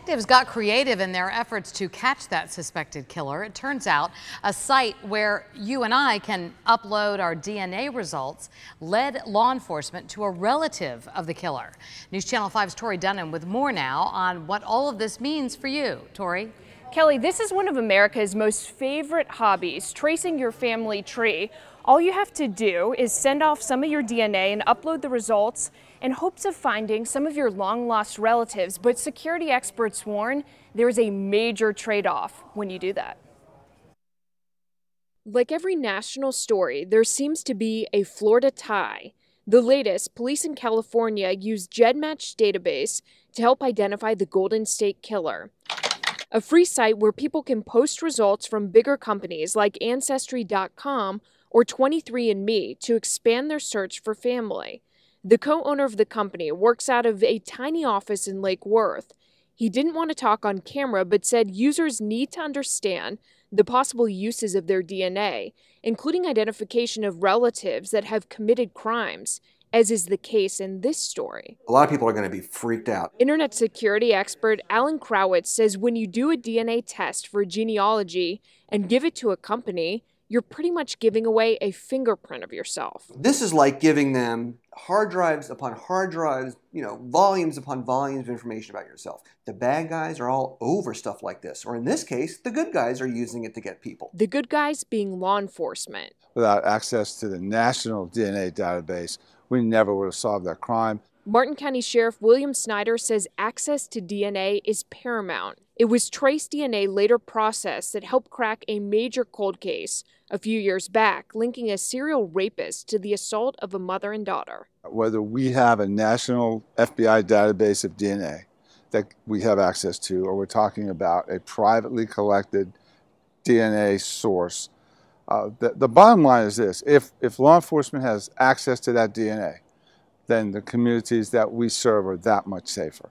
Detectives got creative in their efforts to catch that suspected killer. It turns out a site where you and I can upload our DNA results led law enforcement to a relative of the killer. News Channel 5's Tori Dunham with more now on what all of this means for you. Tori? Kelly, this is one of America's most favorite hobbies, tracing your family tree. All you have to do is send off some of your DNA and upload the results in hopes of finding some of your long-lost relatives. But security experts warn there is a major trade-off when you do that. Like every national story, there seems to be a Florida tie. The latest, police in California used GEDmatch database to help identify the Golden State Killer, a free site where people can post results from bigger companies like Ancestry.com or 23andMe to expand their search for family. The co-owner of the company works out of a tiny office in Lake Worth. He didn't want to talk on camera, but said users need to understand the possible uses of their DNA, including identification of relatives that have committed crimes, as is the case in this story. A lot of people are going to be freaked out. Internet security expert Alan Krawitz says when you do a DNA test for genealogy and give it to a company, you're pretty much giving away a fingerprint of yourself. This is like giving them hard drives upon hard drives, volumes upon volumes of information about yourself. The bad guys are all over stuff like this, or in this case, the good guys are using it to get people. The good guys being law enforcement. Without access to the national DNA database, we never would have solved that crime. Martin County Sheriff William Snyder says access to DNA is paramount. It was Trace DNA later processed that helped crack a major cold case a few years back, linking a serial rapist to the assault of a mother and daughter. Whether we have a national FBI database of DNA that we have access to, or we're talking about a privately collected DNA source, the bottom line is this: if law enforcement has access to that DNA, then the communities that we serve are that much safer.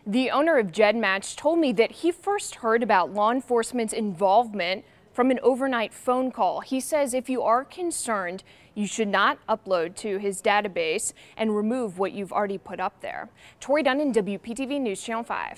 The owner of GEDmatch told me that he first heard about law enforcement's involvement from an overnight phone call. He says if you are concerned, you should not upload to his database and remove what you've already put up there. Tori Dunham, WPTV News Channel 5.